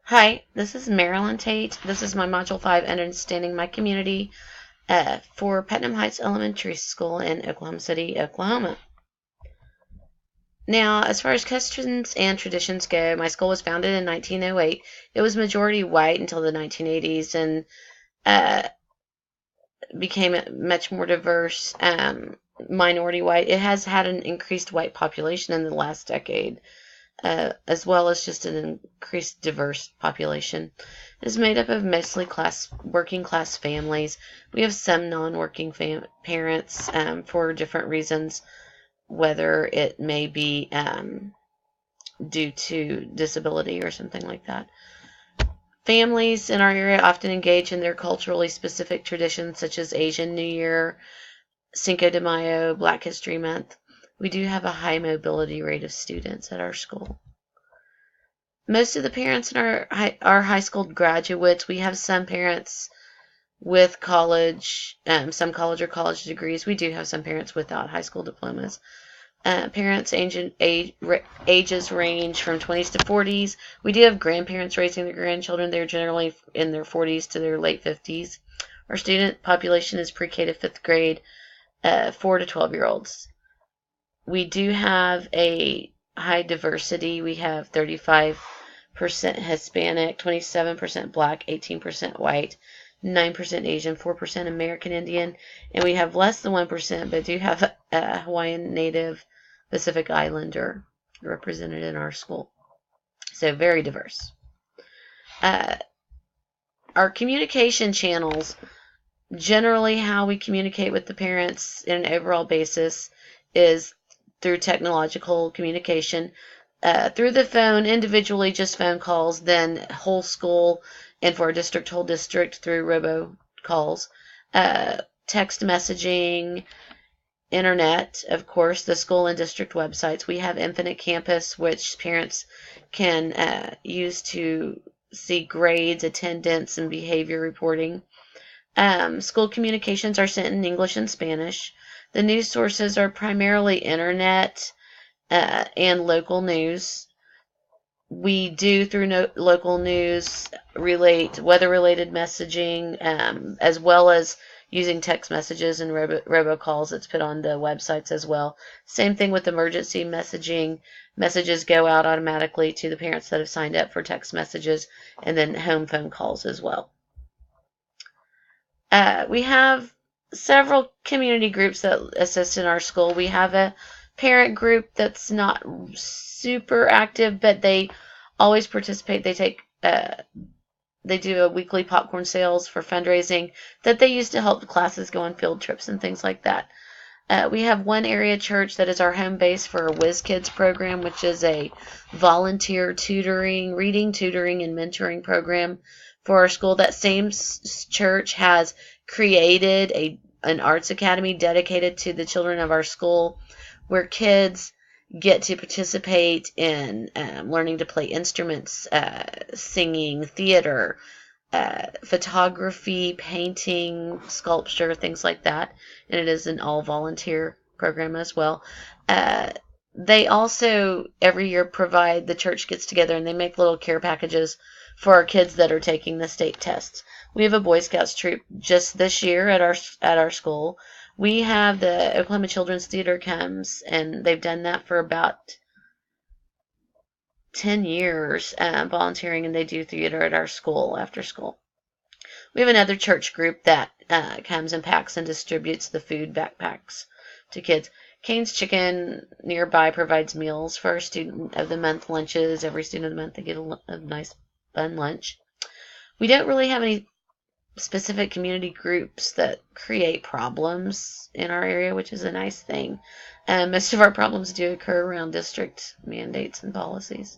Hi, this is Marilyn Tate. This is my Module 5, Understanding My Community for Putnam Heights Elementary School in Oklahoma City, Oklahoma. Now, as far as customs and traditions go, my school was founded in 1908. It was majority white until the 1980s and uh, became much more diverse, minority white. It has had an increased white population in the last decade. As well as just an increased diverse population. It is made up of mostly working class families. We have some non-working parents for different reasons, whether it may be due to disability or something like that. Families in our area often engage in their culturally specific traditions such as Asian New Year, Cinco de Mayo, Black History Month. We do have a high mobility rate of students at our school. Most of the parents in our high school graduates. We have some parents with college, some college or college degrees. We do have some parents without high school diplomas. Parents ages range from 20s to 40s. We do have grandparents raising their grandchildren. They're generally in their 40s to their late 50s. Our student population is pre-K to 5th grade, 4 to 12-year-olds. We do have a high diversity. We have 35% Hispanic, 27% Black, 18% White, 9% Asian, 4% American Indian, and we have less than 1%, but do have a Hawaiian Native Pacific Islander represented in our school. So very diverse. Our communication channels, generally how we communicate with the parents in an overall basis is through technological communication. Through the phone, individually, just phone calls, then whole school, and for our district, whole district through robocalls, text messaging, internet, of course, the school and district websites. We have Infinite Campus, which parents can use to see grades, attendance, and behavior reporting. School communications are sent in English and Spanish. The news sources are primarily internet, and local news. We do, through local news, relate weather-related messaging, as well as using text messages and robocalls that's put on the websites as well. Same thing with emergency messaging. Messages go out automatically to the parents that have signed up for text messages, and then home phone calls as well. We have several community groups that assist in our school. We have a parent group that's not super active, but they always participate. They do a weekly popcorn sales for fundraising that they use to help the classes go on field trips and things like that. We have one area church that is our home base for a Whiz Kids program, which is a volunteer tutoring, reading, tutoring, and mentoring program for our school. That same church has created an arts academy dedicated to the children of our school, where kids get to participate in learning to play instruments, singing, theater, photography, painting, sculpture, things like that. And it is an all-volunteer program as well. They also, every year, the church gets together and they make little care packages for our kids that are taking the state tests. We have a Boy Scouts troop just this year at our school. We have the Oklahoma Children's Theater comes, and they've done that for about 10 years, volunteering, and they do theater at our school after school. We have another church group that comes and packs and distributes the food backpacks to kids. Cane's Chicken nearby provides meals for our Student of the Month lunches. Every Student of the Month, they get a nice, fun lunch. We don't really have any specific community groups that create problems in our area, which is a nice thing. Most of our problems do occur around district mandates and policies.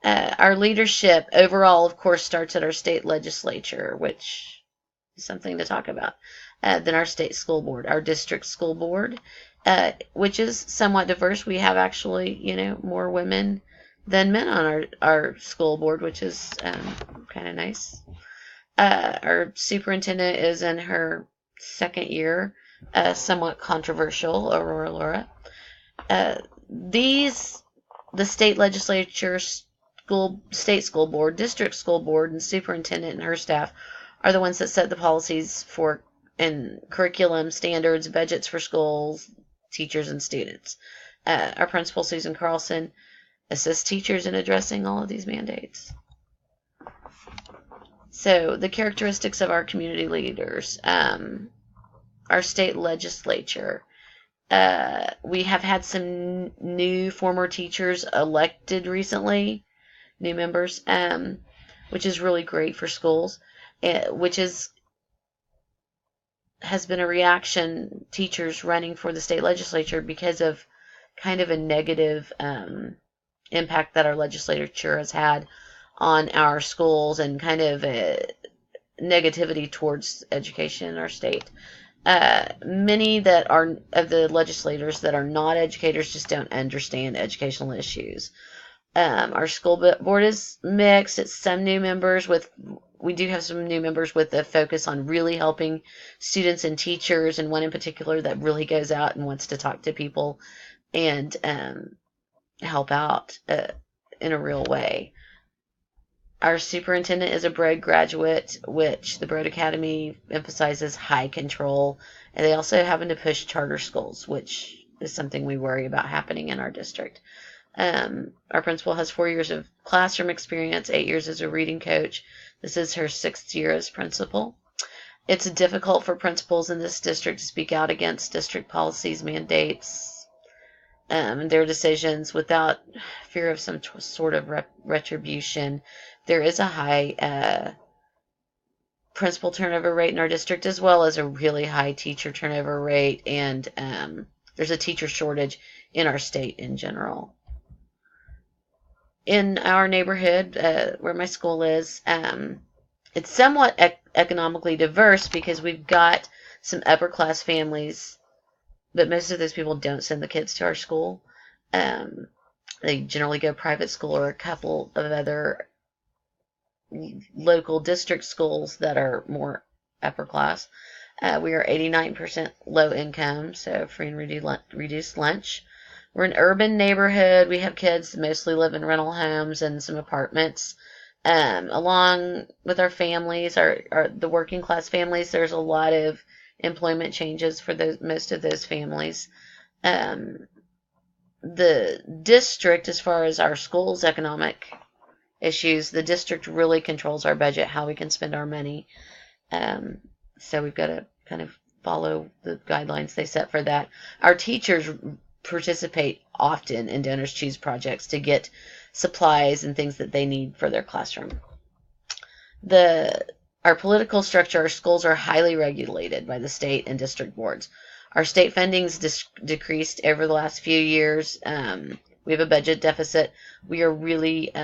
Our leadership overall, of course, starts at our state legislature, which is something to talk about. Then our state school board, our district school board, which is somewhat diverse. We have actually, more women than men on our school board, which is kind of nice. Our superintendent is in her second year, somewhat controversial, Aurora Laura. The state legislature, state school board, district school board, and superintendent and her staff are the ones that set the policies for and curriculum standards, budgets for schools, teachers, and students. Our principal, Susan Carlson, assists teachers in addressing all of these mandates. So the characteristics of our community leaders, our state legislature. We have had some new former teachers elected recently, new members, which is really great for schools, which has been a reaction, teachers running for the state legislature because of kind of a negative impact that our legislature has had on our schools and kind of a negativity towards education in our state. Many that are of the legislators that are not educators just don't understand educational issues. Our school board is mixed. It's some new members we do have some new members with a focus on really helping students and teachers, and one in particular that really goes out and wants to talk to people and help out in a real way. Our superintendent is a Broad graduate, which the Broad Academy emphasizes high control, and they also happen to push charter schools, which is something we worry about happening in our district. Our principal has 4 years of classroom experience, 8 years as a reading coach. This is her 6th year as principal. It's difficult for principals in this district to speak out against district policies, mandates, and their decisions without fear of some sort of retribution. There is a high principal turnover rate in our district, as well as a really high teacher turnover rate, and there's a teacher shortage in our state in general. In our neighborhood, where my school is, it's somewhat economically diverse because we've got some upper class families, but most of those people don't send the kids to our school. They generally go private school or a couple of other local district schools that are more upper class. We are 89% low income, so free and reduced lunch. We're an urban neighborhood. We have kids that mostly live in rental homes and some apartments. Along with our families, the working class families, there's a lot of employment changes for most of those families. The district, as far as our school's economic issues, the district really controls our budget, how we can spend our money. So we've got to kind of follow the guidelines they set for that. Our teachers participate often in Donors Choose projects to get supplies and things that they need for their classroom. Our political structure, our schools are highly regulated by the state and district boards. Our state funding's decreased over the last few years. We have a budget deficit. We are really,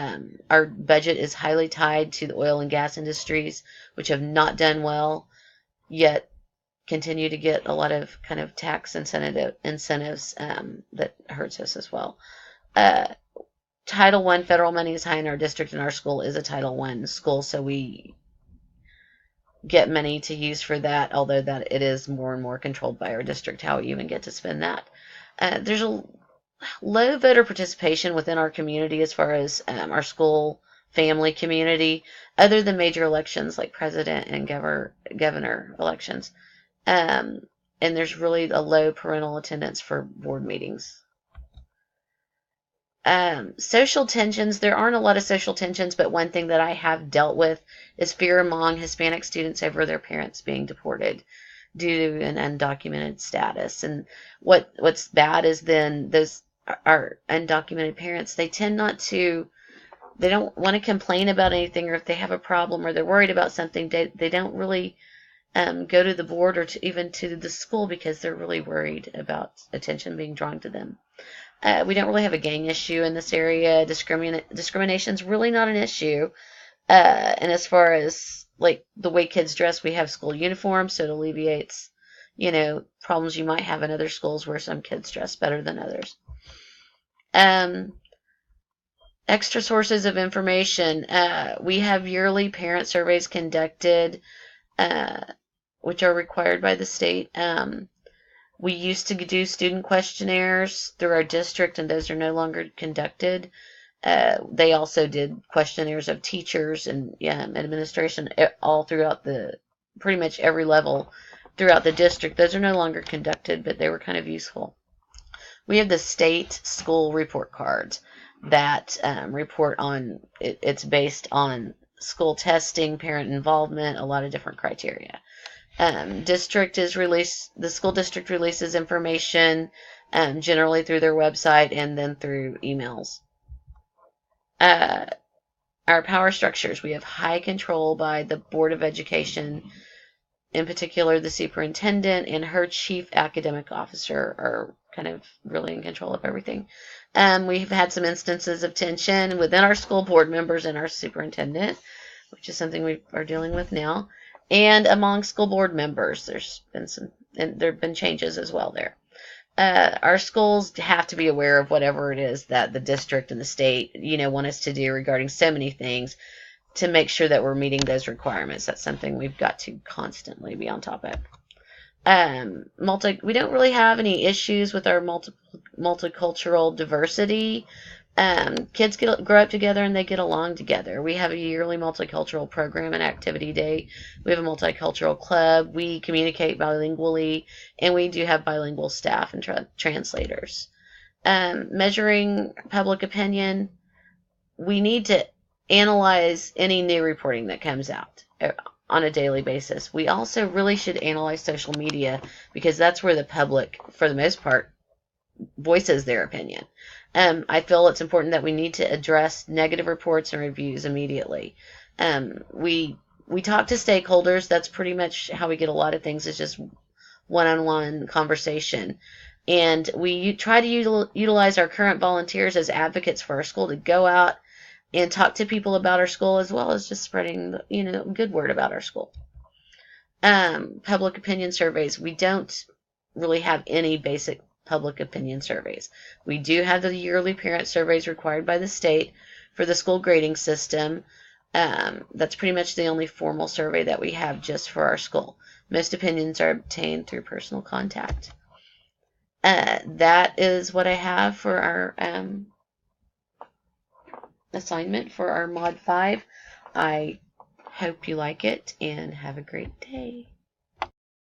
our budget is highly tied to the oil and gas industries, which have not done well, yet continue to get a lot of kind of tax incentives that hurts us as well. Title I federal money is high in our district, and our school is a Title I school, so we get money to use for that, although that it is more and more controlled by our district how we even get to spend that. There's a low voter participation within our community as far as our school family community, other than major elections like president and governor elections. And there's really a low parental attendance for board meetings. Social tensions, there aren't a lot of social tensions, but one thing that I have dealt with is fear among Hispanic students over their parents being deported due to an undocumented status. And what's bad is then those are undocumented parents, they tend they don't want to complain about anything, or if they have a problem or they're worried about something, they don't really go to the board or even to the school because they're really worried about attention being drawn to them. We don't really have a gang issue in this area. Discrimination's really not an issue. And as far as like the way kids dress, we have school uniforms, so it alleviates, problems you might have in other schools where some kids dress better than others. Extra sources of information. We have yearly parent surveys conducted, which are required by the state. We used to do student questionnaires through our district, and those are no longer conducted. They also did questionnaires of teachers and administration all throughout pretty much every level throughout the district. Those are no longer conducted, but they were kind of useful. We have the state school report cards that report on, it's based on school testing, parent involvement, a lot of different criteria. The school district releases information generally through their website and then through emails. Our power structures, we have high control by the Board of Education, in particular the superintendent and her chief academic officer are kind of really in control of everything. We've had some instances of tension within our school board members and our superintendent, which is something we are dealing with now, and among school board members. There have been changes as well there. Our schools have to be aware of whatever it is that the district and the state, want us to do regarding so many things to make sure that we're meeting those requirements. That's something we've got to constantly be on top of. We don't really have any issues with our multicultural diversity. Kids grow up together and they get along together. We have a yearly multicultural program and activity day. We have a multicultural club. We communicate bilingually, and we do have bilingual staff and translators. Measuring public opinion, we need to analyze any new reporting that comes out on a daily basis. We also really should analyze social media because that's where the public, for the most part, voices their opinion. I feel it's important that we need to address negative reports and reviews immediately. We talk to stakeholders. That's pretty much how we get a lot of things. It's just one-on-one conversation. And we try to utilize our current volunteers as advocates for our school to go out and talk to people about our school, as well as just spreading good word about our school. Public opinion surveys. We don't really have any basic public opinion surveys. We do have the yearly parent surveys required by the state for the school grading system. That's pretty much the only formal survey that we have just for our school. Most opinions are obtained through personal contact. That is what I have for our assignment for our Mod 5. I hope you like it and have a great day.